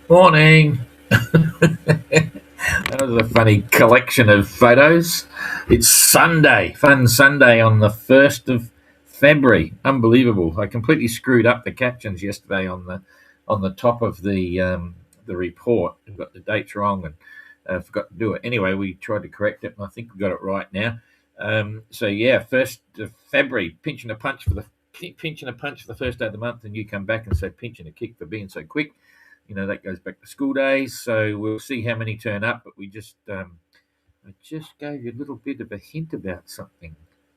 Morning. That was a funny collection of photos. It's Sunday, fun Sunday on the 1st of February. Unbelievable. I completely screwed up the captions yesterday on the top of the report. I got the dates wrong and forgot to do it. Anyway, we tried to correct it, and I think we got it right now. So yeah, 1st of February, pinching a punch for the first day of the month, and you come back and say pinching a kick for being so quick. That goes back to school days, so we'll see how many turn up. But I just gave you a little bit of a hint about something.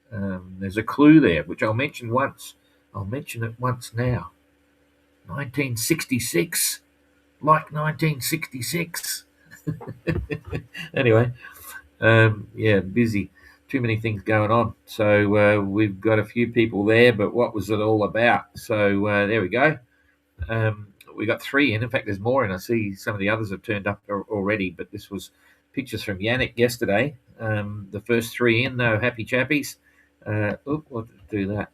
There's a clue there, which I'll mention once. I'll mention it once now. 1966, like 1966. Anyway, yeah, busy. Too many things going on. So we've got a few people there, but what was it all about? So there we go. We got 3 in. In fact, there's more, and I see some of the others have turned up already. But this was pictures from Yannick yesterday. The first 3 in, though, happy chappies. What did do that?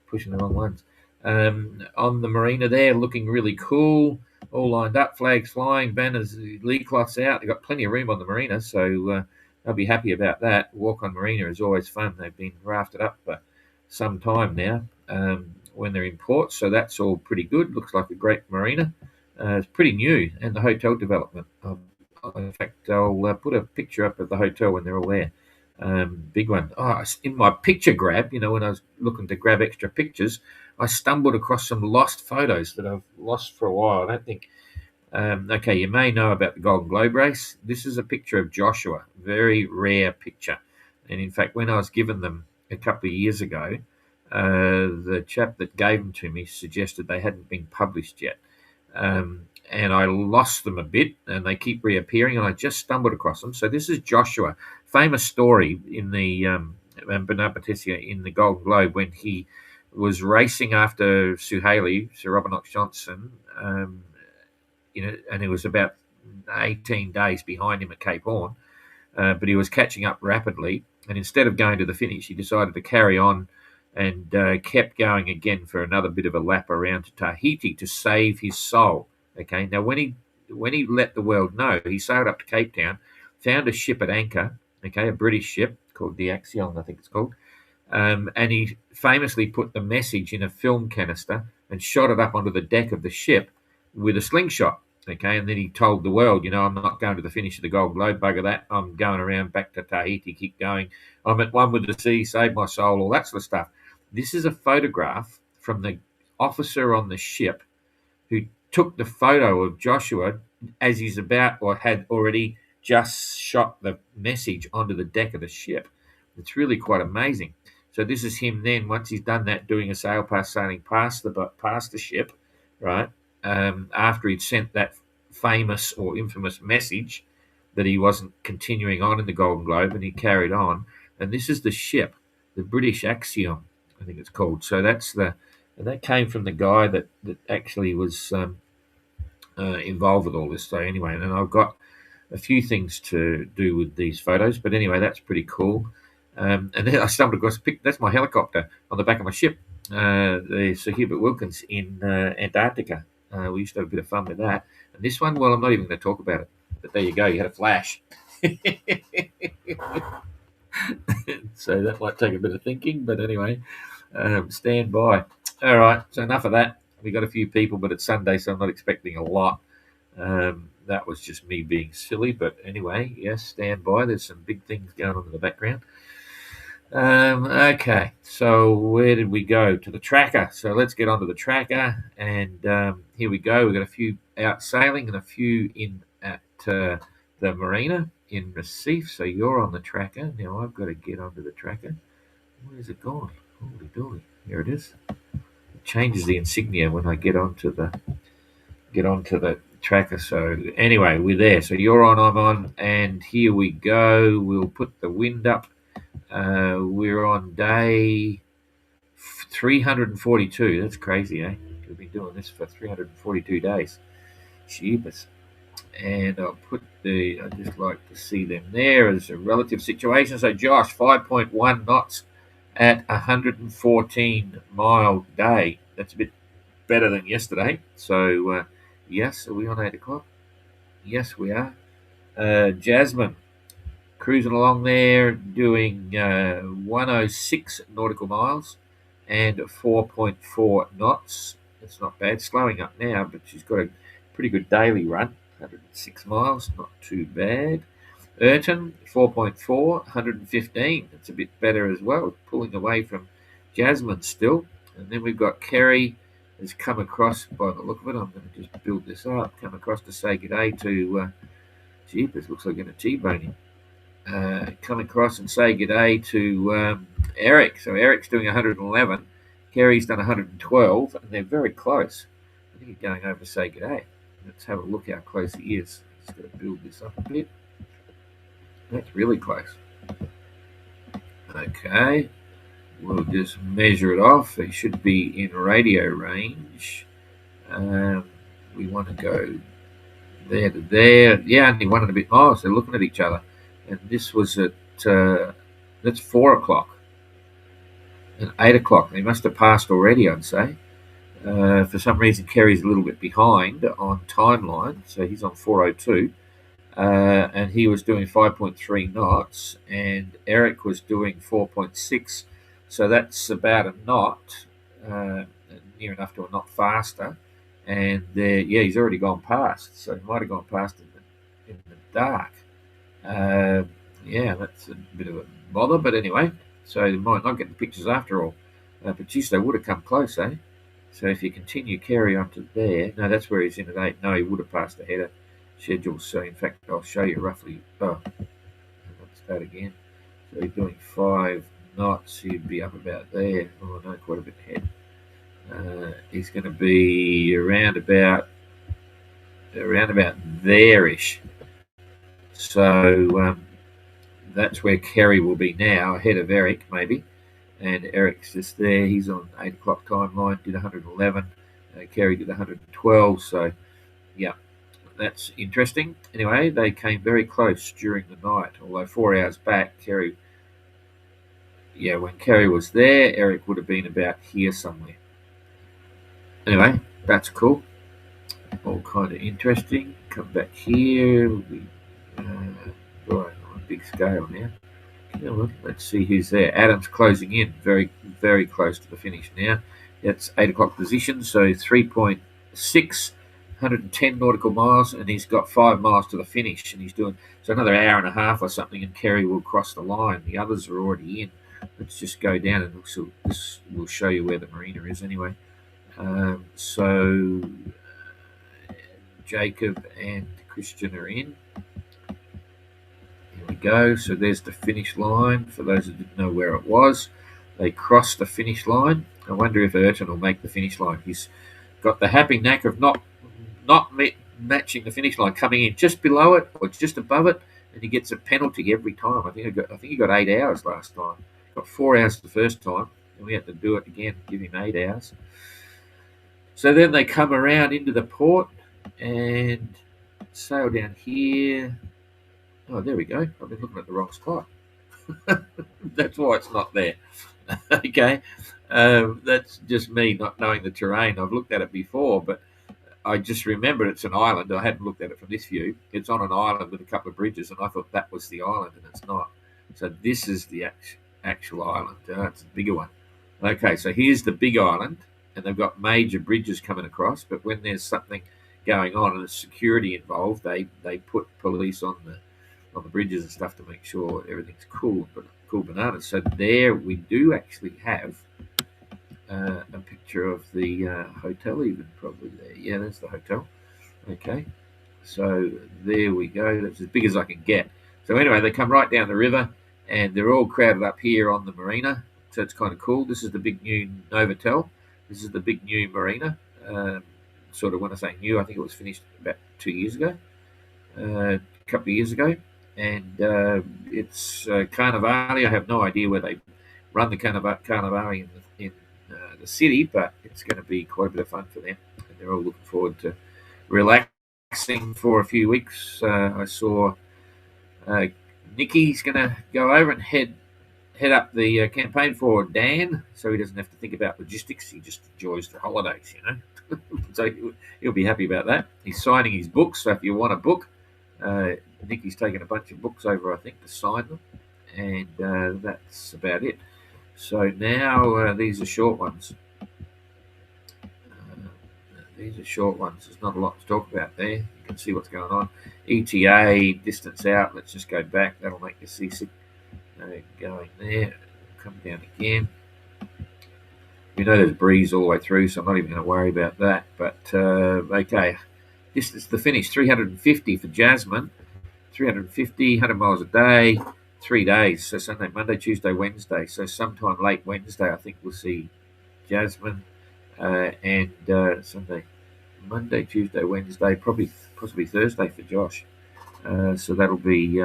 Pushing the wrong ones. On the Marina there, looking really cool. All lined up, flags flying, banners, lead cloths out. They've got plenty of room on the Marina, so they'll be happy about that. Walk on Marina is always fun. They've been rafted up for some time now. When they're in port, so that's all pretty good. Looks like a great marina. It's pretty new, and the hotel development. In fact, I'll put a picture up of the hotel when they're all there. Big one. In my picture grab, when I was looking to grab extra pictures, I stumbled across some lost photos that I've lost for a while. I don't think. Okay, you may know about the Golden Globe race. This is a picture of Joshua, very rare picture. And in fact, when I was given them a couple of years ago, the chap that gave them to me suggested they hadn't been published yet. And I lost them a bit, and they keep reappearing, and I just stumbled across them. So this is Joshua, famous story in the Bernard Batista in the Golden Globe when he was racing after Sir Robert Knox Johnson, and it was about 18 days behind him at Cape Horn, but he was catching up rapidly, and instead of going to the finish, he decided to carry on and kept going again for another bit of a lap around to Tahiti to save his soul. Okay, now when he let the world know, he sailed up to Cape Town, found a ship at anchor, okay, a British ship called the Axion, I think it's called, and he famously put the message in a film canister and shot it up onto the deck of the ship with a slingshot. Okay, and then he told the world, I'm not going to the finish of the Golden Globe, bugger that. I'm going around back to Tahiti, keep going. I'm at one with the sea, save my soul, all that sort of stuff. This is a photograph from the officer on the ship who took the photo of Joshua as he's about or had already just shot the message onto the deck of the ship. It's really quite amazing. So this is him then, once he's done that, doing a sail pass, sailing past the ship, right? After he'd sent that famous or infamous message that he wasn't continuing on in the Golden Globe, and he carried on. And this is the ship, the British Axion, I think it's called. So and that came from the guy that actually was involved with all this. So anyway, and I've got a few things to do with these photos, but anyway, that's pretty cool. And then I stumbled across that's my helicopter on the back of my ship, the Sir Hubert Wilkins in Antarctica. We used to have a bit of fun with that. And this one, well, I'm not even going to talk about it. But there you go, you had a flash. So that might take a bit of thinking, but anyway, stand by. All right, so enough of that. We got a few people, but it's Sunday, so I'm not expecting a lot. That was just me being silly, but anyway, yes, stand by. There's some big things going on in the background. Okay, so where did we go? To the tracker. So let's get onto the tracker, and here we go. We've got a few out sailing and a few in at the Marina in Recife. So you're on the tracker. Now I've got to get onto the tracker. Where's it gone? Holy dooly. Here it is. It changes the insignia when I get onto the Tracker. So anyway, we're there. So you're on, I'm on, and here we go. We'll put the wind up. We're on day 342. That's crazy, eh? We've been doing this for 342 days. Jeepers. And I'll put I just like to see them there as a relative situation. So Josh, 5.1 knots at 114 mile day. That's a bit better than yesterday. So yes, are we on 8 o'clock? Yes, we are. Jasmine, cruising along there, doing 106 nautical miles and 4.4 knots. That's not bad. Slowing up now, but she's got a pretty good daily run. 106 miles, not too bad. Entrant, 4.4, 115. That's a bit better as well, pulling away from Jasmine still. And then we've got Kerry has come across, by the look of it, I'm going to just build this up, come across to say good day to, Jeepers, looks like going to T-bone him. Come across and say good day to Eric. So Eric's doing 111, Kerry's done 112, and they're very close. I think he's going over to say good day. Let's have a look how close he is. Just got to build this up a bit. That's really close. Okay, we'll just measure it off. It should be in radio range. We want to go there to there. Yeah, only 1 and a bit miles. They're looking at each other. And this was at, that's 4 o'clock and 8 o'clock. They must have passed already, I'd say. For some reason, Kerry's a little bit behind on timeline. So he's on 4:02. And he was doing 5.3 knots, and Eric was doing 4.6. So that's about a knot, near enough to a knot faster. And yeah, he's already gone past. So he might have gone past in the dark. Yeah, that's a bit of a bother. But anyway, so they might not get the pictures after all. But geez, they would have come close, eh? So if you continue carry on to there, no, that's where he's in at 8. No, he would have passed the header schedule. So in fact, I'll show you roughly. Oh, let's start again. So he's doing 5 knots. He'd be up about there. Oh no, quite a bit ahead. He's going to be around about there-ish. So that's where Kerry will be now, ahead of Eric maybe. And Eric's just there. He's on 8 o'clock timeline, did 111. Kerry did 112. So yeah, that's interesting. Anyway, they came very close during the night, although 4 hours back, Kerry, yeah, when Kerry was there, Eric would have been about here somewhere. Anyway, that's cool. All kind of interesting. Come back here. Right, on a big scale now. Let's see who's there. Adam's closing in, very, very close to the finish now. That's 8 o'clock position, so 3.6, 110 nautical miles, and he's got 5 miles to the finish, and he's doing so another hour and a half or something, and Kerry will cross the line. The others are already in. Let's just go down, and this will show you where the marina is anyway. So Jacob and Christian are in. Here we go. So there's the finish line. For those who didn't know where it was, they crossed the finish line. I wonder if Entrant will make the finish line. He's got the happy knack of not matching the finish line, coming in just below it or just above it, and he gets a penalty every time. I think he got 8 hours last time. Got 4 hours the first time, and we had to do it again, give him 8 hours. So then they come around into the port and sail down here. Oh, there we go. I've been looking at the wrong spot. That's why it's not there. Okay. That's just me not knowing the terrain. I've looked at it before, but I just remembered it's an island. I hadn't looked at it from this view. It's on an island with a couple of bridges, and I thought that was the island, and it's not. So this is the actual island. It's a bigger one. Okay, so here's the big island, and they've got major bridges coming across, but when there's something going on and there's security involved, they put police on the bridges and stuff to make sure everything's cool bananas. So there we do actually have a picture of the hotel, even probably there. Yeah, that's the hotel. Okay, so there we go. That's as big as I can get. So anyway, they come right down the river, and they're all crowded up here on the marina. So it's kind of cool. This is the big new Novotel. This is the big new marina. Sort of, when I say new, I think it was finished about 2 years ago, a couple of years ago, and it's Carnivale. I have no idea where they run the Carnivale in the city, but it's going to be quite a bit of fun for them, and they're all looking forward to relaxing for a few weeks. I saw Nicky's going to go over and head up the campaign for Dan, so he doesn't have to think about logistics. He just enjoys the holidays, so he'll be happy about that. He's signing his books, so if you want a book, Nicky's taken a bunch of books over, I think, to sign them, and that's about it. So now these are short ones. There's not a lot to talk about there. You can see what's going on. ETA, distance out. Let's just go back. That'll make you seasick. Going there. Come down again. You know there's a breeze all the way through, so I'm not even going to worry about that. But, okay. Distance to finish, 350 for Jasmine. 350, 100 miles a day, 3 days. So Sunday, Monday, Tuesday, Wednesday. So sometime late Wednesday, I think we'll see Jasmine. And Sunday, Monday, Tuesday, Wednesday, possibly Thursday for Josh. So that'll be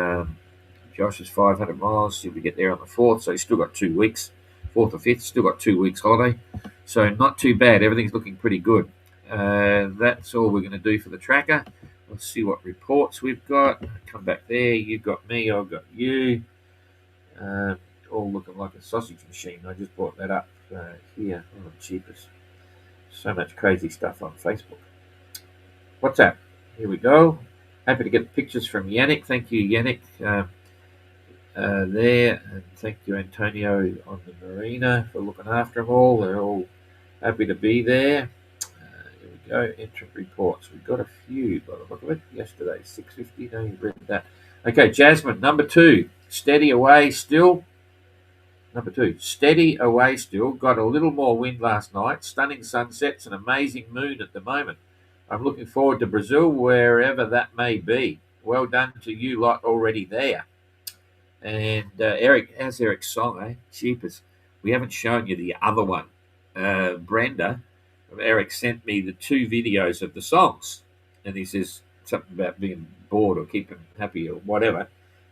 Josh's 500 miles. He'll get there on the 4th, so he's still got 2 weeks. 4th or 5th, still got 2 weeks holiday. So not too bad. Everything's looking pretty good. That's all we're going to do for the tracker. Let's see what reports we've got. Come back there. You've got me. I've got you. All looking like a sausage machine. I just brought that up here. Oh, cheapest. So much crazy stuff on Facebook. What's that? Here we go. Happy to get pictures from Yannick. Thank you, Yannick. There. And thank you, Antonio, on the Marina for looking after them all. They're all happy to be there. Here we go. Entrant reports. We've got a few by the look of it. Yesterday, 650. No, you've read that. Okay, Jasmine, number 2. Steady away still. Number 2, steady away still. Got a little more wind last night. Stunning sunsets and amazing moon at the moment. I'm looking forward to Brazil, wherever that may be. Well done to you lot already there. And Eric, how's Eric's song, eh? Cheapers. We haven't shown you the other one. Brenda, Eric sent me the 2 videos of the songs. And he says something about being bored or keeping happy or whatever.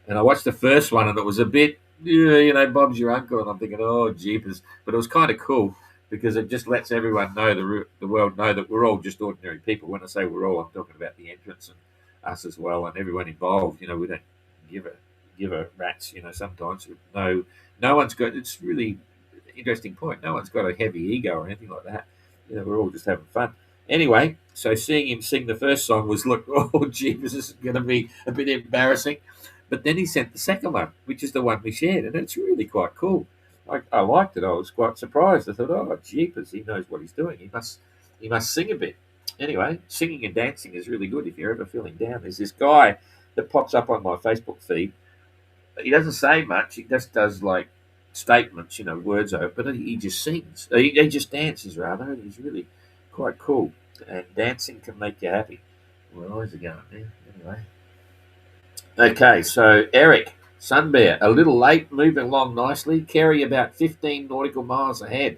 And I watched the first one and it was a bit, Bob's your uncle, and I'm thinking, oh, jeepers. But it was kind of cool because it just lets everyone know, the world know that we're all just ordinary people. When I say we're all, I'm talking about the entrants and us as well and everyone involved. We don't give a rat's, sometimes. No one's got, it's really interesting point. No one's got a heavy ego or anything like that. We're all just having fun. Anyway, so seeing him sing the first song was, look, oh, jeepers, this is going to be a bit embarrassing. But then he sent the second one, which is the one we shared, and it's really quite cool. I liked it. I was quite surprised. I thought, oh, jeepers, he knows what he's doing. He must sing a bit. Anyway, singing and dancing is really good if you're ever feeling down. There's this guy that pops up on my Facebook feed. He doesn't say much. He just does, like, statements, words over, but he just sings. He just dances, rather, and he's really quite cool. And dancing can make you happy. My eyes are going there. Anyway. Okay, so Eric, Sunbear, a little late, moving along nicely. Kerry about 15 nautical miles ahead.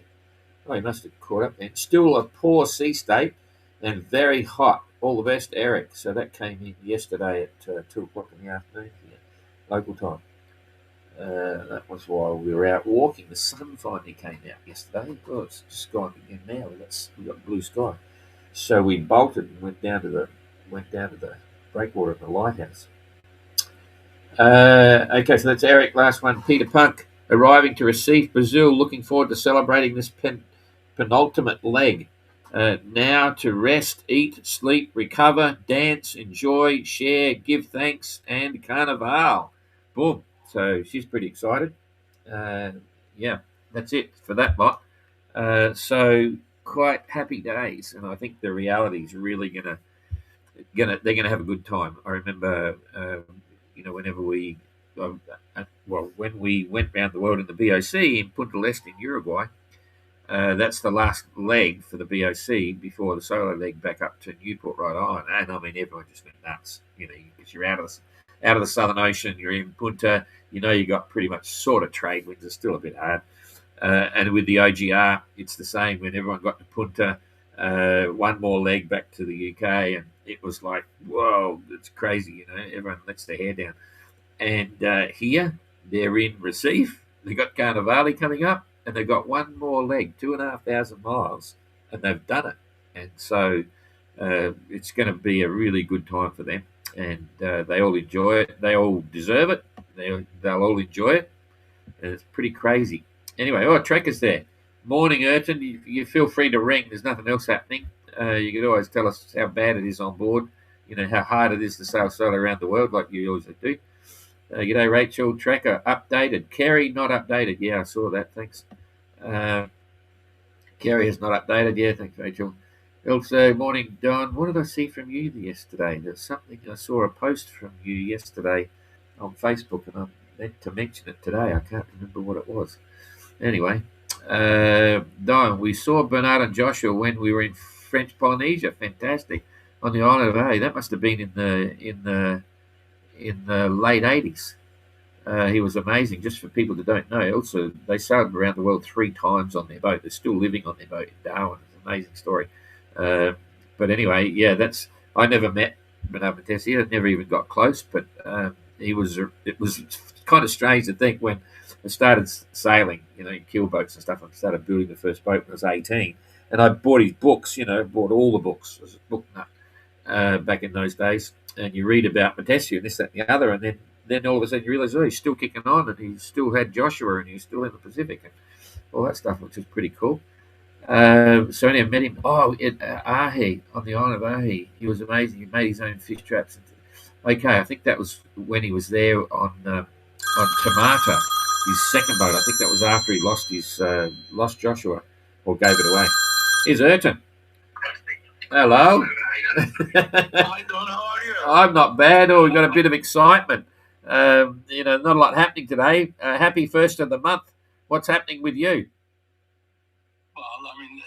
Oh, he must have caught up then. Still a poor sea state and very hot. All the best, Eric. So that came in yesterday at 2 o'clock in the afternoon here, local time. That was while we were out walking. The sun finally came out yesterday. Oh, it's just gone again now. We got blue sky. So we bolted and went down to the breakwater at the lighthouse. Okay, so that's Eric. Last one, Peter Punk, arriving to Recife, Brazil. Looking forward to celebrating this penultimate leg. Now to rest, eat, sleep, recover, dance, enjoy, share, give thanks, and Carnival. Boom. So she's pretty excited. Yeah, that's it for that lot. So quite happy days, and I think the reality is really they're gonna have a good time. I remember. Whenever when we went around the world in the BOC in Punta del Este in Uruguay, that's the last leg for the BOC before the solo leg back up to Newport, Rhode Island. And I mean, everyone just went nuts, because you're out of the Southern Ocean, you're in Punta, you got pretty much sort of trade winds. It's still a bit hard. And with the OGR, it's the same. When everyone got to Punta, one more leg back to the UK, and it was like, whoa, it's crazy, you know. Everyone lets their hair down. And here they're in Recife. They got Carnivale coming up, and they've got one more leg, 2,500 miles, and they've done it. And so it's going to be a really good time for them, and they all enjoy it. They all deserve it. They'll all enjoy it, and it's pretty crazy. Anyway, Traker's there. Morning, Urton. You feel free to ring. There's nothing else happening. You could always tell us how bad it is on board. You know how hard it is to sail solo around the world, like you always do. G'day, Rachel. Tracker updated. Kerry not updated. Yeah, I saw that. Thanks. Kerry has not updated. Yeah, thanks, Rachel. Also, morning, Don. What did I see from you yesterday? There's something I saw a post from you yesterday on Facebook, and I meant to mention it today. I can't remember what it was. Anyway, Don, we saw Bernard and Joshua when we were in French Polynesia. Fantastic on the island of A. That must have been in the late 80s. He was amazing. Just for people that don't know, also they sailed around the world 3 times on their boat. They're still living on their boat in Darwin. It's an amazing story. But anyway, yeah, I never met Bernard Matessi. I never even got close, but it was kind of strange to think when I started sailing, you know, in keel boats and stuff. I started building the first boat when I was 18, and I bought his books. You know, bought all the books. I was a book nut back in those days. And you read about Matessi and this, that, and the other, and then all of a sudden you realise, he's still kicking on, and he still had Joshua, and he's still in the Pacific, and all that stuff, which is pretty cool. So anyway, I met him. At Ahi, on the island of Ahi, he was amazing. He made his own fish traps. Okay, I think that was when he was there on Tamata, his second boat. I think that was after he lost Joshua or gave it away. Here's Urton. Hello. Hi, Don. How are you? I'm not bad. We've got a bit of excitement. You know, not a lot happening today. Happy first of the month. What's happening with you? Well, I mean,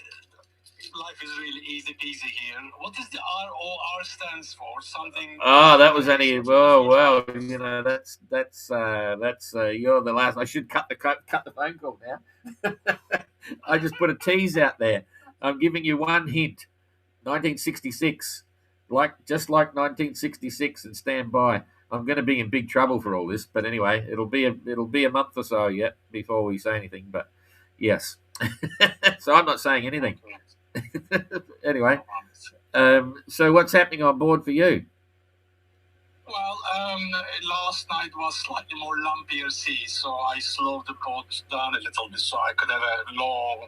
life is really easy peasy here. What does the ROR stands for? Something. Oh, that was only. Well. You know, that's you're the last. I should cut the phone call now. I just put a tease out there. I'm giving you one hint. 1966, just like 1966, and stand by. I'm going to be in big trouble for all this, but anyway, it'll be a month or so yet before we say anything. But yes, so I'm not saying anything. Anyway, so what's happening on board for you? Well, last night was slightly more lumpier sea, so I slowed the boat down a little bit so I could have a long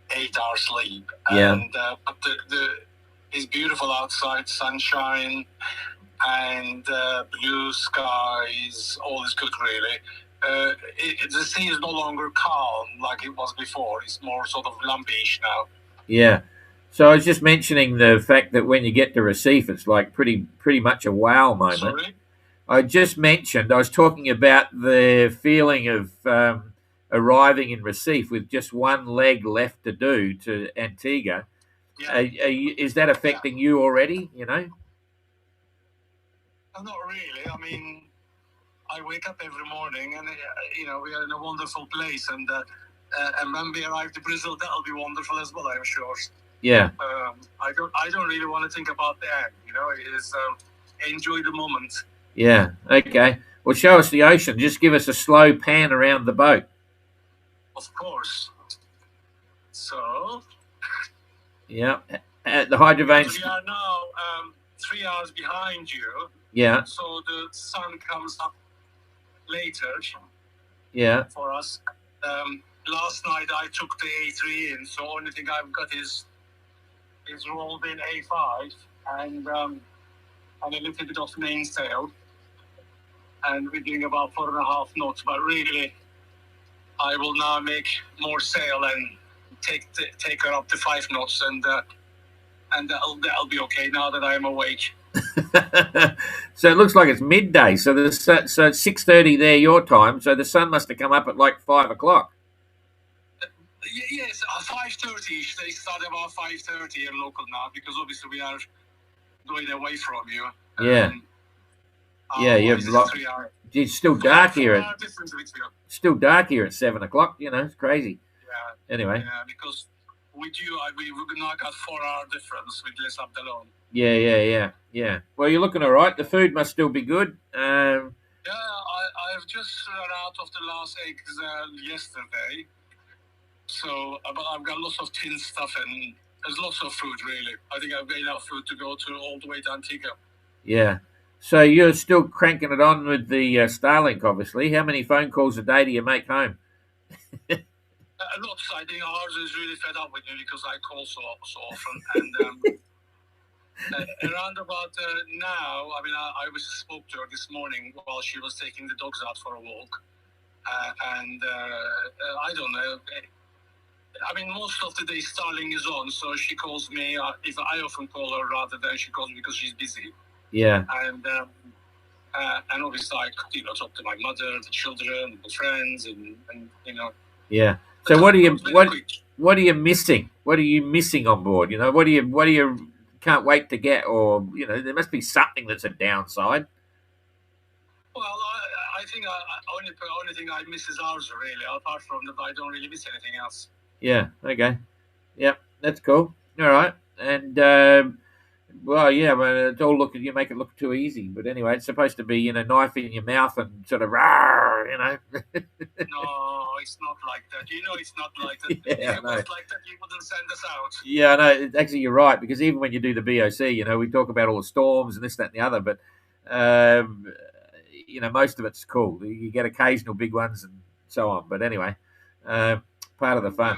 8-hour sleep. Yeah. And but it's beautiful outside, sunshine and blue skies. All is good, really. The sea is no longer calm like it was before. It's more sort of lumpyish now. Yeah. So I was just mentioning the fact that when you get to Recife, it's like pretty much a wow moment. Sorry? I was talking about the feeling of arriving in Recife with just one leg left to do to Antigua. Yeah. Is that affecting you already, you know? Not really. I mean, I wake up every morning and, you know, we are in a wonderful place. And when we arrive to Brazil, that'll be wonderful as well, I'm sure. Yeah. I don't really want to think about the end, you know. It is enjoy the moment. Yeah. Okay. Well, show us the ocean. Just give us a slow pan around the boat. Of course. So. Yeah. At the hydrovane. We are now 3 hours behind you. Yeah. So the sun comes up later. Yeah. For us. Last night I took the A3 in, so only thing I've got is rolled in A5 and a little bit of mainsail, and we're doing about 4.5 knots. But really, I will now make more sail and take her up to 5 knots, and that'll be okay now that I'm awake. So it looks like it's midday. So it's 6:30 there your time. So the sun must have come up at like 5 o'clock. Yes, 5:30. They start about 5:30 here local now, because obviously we are going away from you. Yeah. It's still dark here. Still dark here at 7 o'clock. You know, it's crazy. Yeah. Anyway. Yeah, because with you, we now got 4 hour difference with Les Abdelon. Yeah. Well, you're looking all right. The food must still be good. Yeah, I've just run out of the last eggs yesterday. So, but I've got lots of tin stuff and there's lots of food, really. I think I've got enough food to go to all the way to Antigua. Yeah. So you're still cranking it on with the Starlink, obviously. How many phone calls a day do you make home? Lots. I think ours is really fed up with me because I call so often. And around about now, I mean, I was spoke to her this morning while she was taking the dogs out for a walk. And I don't know. I mean, most of the day Starling is on, so she calls me. If I often call her rather than she calls me because she's busy. Yeah. And obviously I talk to my mother, the children, the friends, and Yeah. So what are you missing? What are you missing on board? What do you can't wait to get, or there must be something that's a downside. Well, I think only thing I miss is ours, really. Apart from that, I don't really miss anything else. Yeah. Okay. Yep. That's cool. All right. And well, yeah, but it's all you make it look too easy. But anyway, it's supposed to be knife in your mouth and sort of No, it's not like that. It's not like that. Yeah, if it was like that, you wouldn't send us out. Yeah, no, actually, you're right, because even when you do the BOC, we talk about all the storms and this, that, and the other, but most of it's cool. You get occasional big ones and so on. But anyway, part of the fun.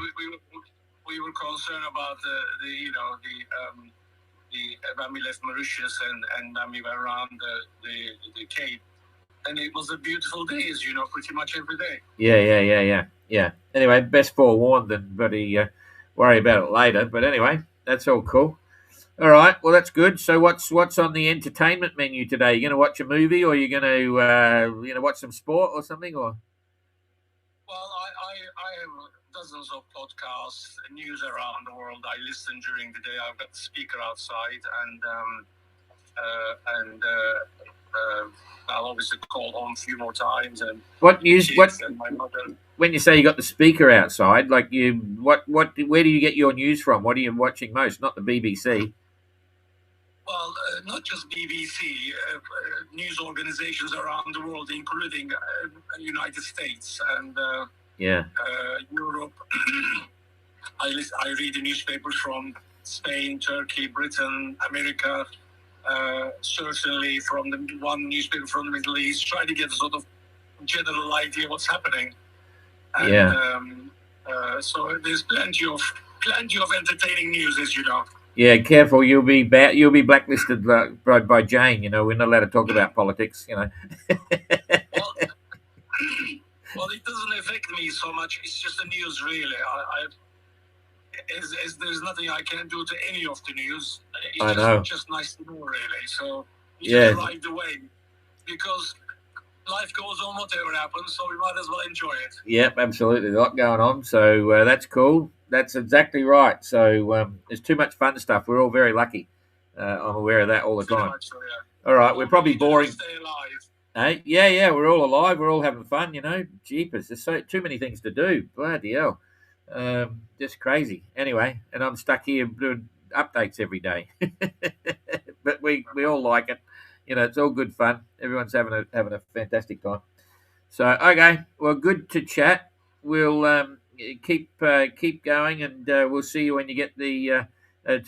We were concerned about when we left Mauritius and when we went around the Cape. And it was a beautiful day, as pretty much every day. Yeah. Anyway, best forewarned than bloody worry about it later. But anyway, that's all cool. All right, well that's good. So what's on the entertainment menu today? You going to watch a movie, or you going to watch some sport or something, or? Well, I have dozens of podcasts, news around the world. I listen during the day. I've got the speaker outside, and I'll obviously call home a few more times. And what news? And my mother. When you say you got the speaker outside, like where do you get your news from? What are you watching most? Not the BBC. Well, not just BBC, news organizations around the world, including United States and Europe. I read the newspapers from Spain, Turkey, Britain, America. Certainly from the one newspaper from the Middle East, try to get a sort of general idea what's happening. And, so there's plenty of entertaining news, as you know. Yeah, careful, you'll be blacklisted by Jane. We're not allowed to talk about politics. Well, it doesn't affect me so much. It's just the news, really. There's nothing I can do to any of the news. It's just nice to know, really. So you just ride the wave, because life goes on whatever happens, so we might as well enjoy it. Yep, absolutely. A lot going on, so that's cool. That's exactly right. So there's too much fun stuff. We're all very lucky. I'm aware of that all the time. So, yeah. All right, we're probably boring. Stay alive. Hey, yeah, we're all alive. We're all having fun, Jeepers, there's too many things to do. Bloody hell. Just crazy. Anyway, and I'm stuck here doing updates every day. But we all like it. It's all good fun. Everyone's having a fantastic time. So okay, well, good to chat. We'll keep going, and we'll see you when you get to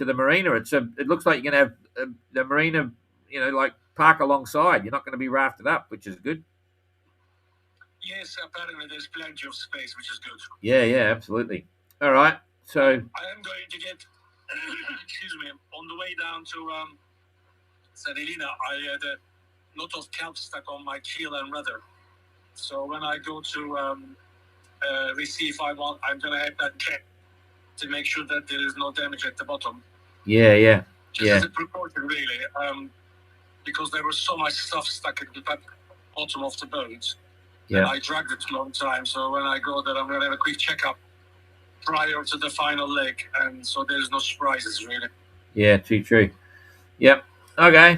the marina. It looks like you're going to have the marina, like park alongside. You're not going to be rafted up, which is good. Yes, apparently there's plenty of space, which is good. Yeah, absolutely. All right, so I am going to get, excuse me, on the way down to St. Helena, I had a lot of kelp stuck on my keel and rudder. So when I go to receive, I'm going to have that check to make sure that there is no damage at the bottom. Yeah. Just as a precaution, really, because there was so much stuff stuck at the bottom of the boat. Yeah. And I dragged it a long time. So when I go there, I'm going to have a quick checkup prior to the final leg. And so there's no surprises, really. Yeah, too true. Yep. Okay.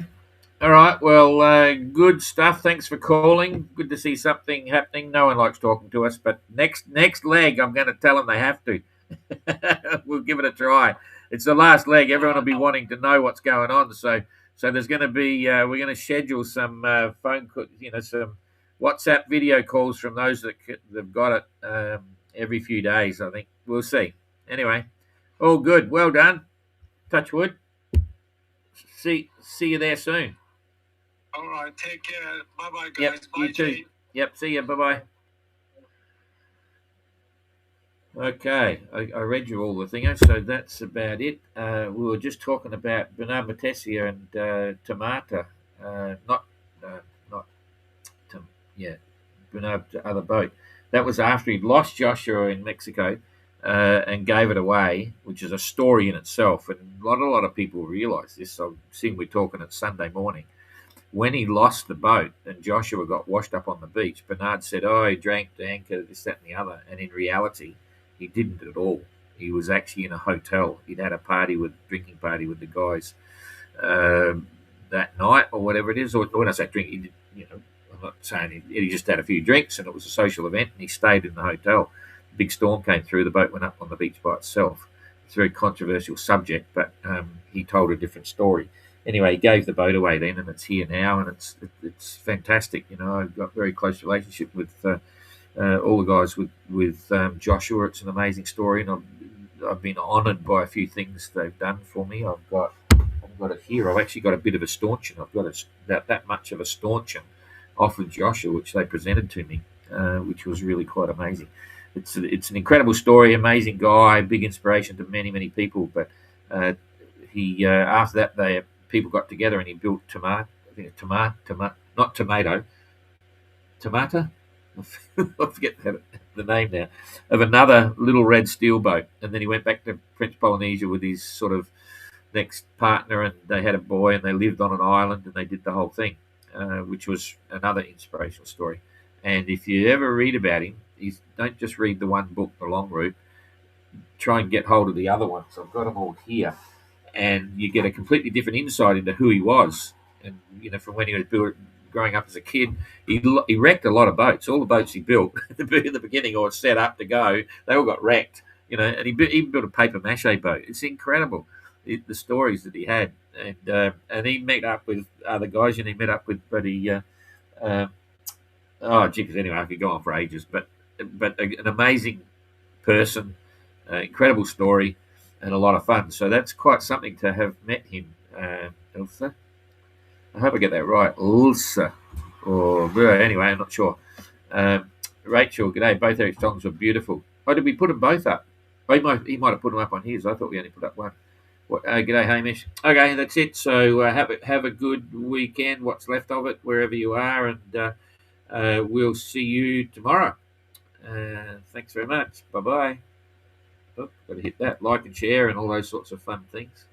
All right. Well, good stuff. Thanks for calling. Good to see something happening. No one likes talking to us, but next leg, I'm going to tell them they have to. We'll give it a try. It's the last leg. Everyone will be wanting to know what's going on. So there's going to be we're going to schedule some some WhatsApp video calls from those that've got it every few days. I think we'll see. Anyway, all good. Well done. Touch wood. See you there soon. All right. Take care. Bye bye, guys. Yep. Bye, You too. Jay. Yep. See you. Bye bye. Okay, I read you all the thingers, so that's about it. We were just talking about Bernard Matessia and Tamata, not not yeah, Bernard the other boat. That was after he'd lost Joshua in Mexico and gave it away, which is a story in itself. And a lot of people realise this. I'm seeing we're talking it Sunday morning. When he lost the boat and Joshua got washed up on the beach, Bernard said, "Oh, he drank the anchor, this, that, and the other." And in reality, he didn't at all. He was actually in a hotel. He'd had a drinking party with the guys that night or whatever it is. Or when I say drink, I'm not saying he just had a few drinks and it was a social event and he stayed in the hotel. A big storm came through. The boat went up on the beach by itself. It's a very controversial subject, but he told a different story. Anyway, he gave the boat away then, and it's here now, and it's fantastic. I've got a very close relationship with all the guys with Joshua. It's an amazing story, and I've been honoured by a few things they've done for me. I've got it here. I've actually got a bit of a staunchion. I've got about that much of a staunchion off of Joshua, which they presented to me, which was really quite amazing. It's an incredible story, amazing guy, big inspiration to many people. But he after that people got together and he built tomato, not tomato, Tamata. I forget the name now, of another little red steel boat, and then he went back to French Polynesia with his sort of next partner, and they had a boy, and they lived on an island, and they did the whole thing, which was another inspirational story. And if you ever read about him, don't just read the one book, The Long Route. Try and get hold of the other ones. I've got them all here, and you get a completely different insight into who he was, and from when he was growing up as a kid. He wrecked a lot of boats. All the boats he built in the beginning or set up to go, they all got wrecked. And he even built a paper mache boat. It's incredible, the stories that he had, and he met up with other guys, and he met up with jeepers. Anyway, I could go on for ages, but an amazing person, incredible story, and a lot of fun. So that's quite something to have met him, Elsa. I hope I get that right. Elsa. Or anyway, I'm not sure. Rachel, g'day. Both Eric's songs were beautiful. Oh, did we put them both up? Oh, he might have put them up on his. I thought we only put up one. G'day, Hamish. Okay, that's it. So have a good weekend, what's left of it, wherever you are, and we'll see you tomorrow. Thanks very much. Bye-bye. Oh, got to hit that. Like and share and all those sorts of fun things.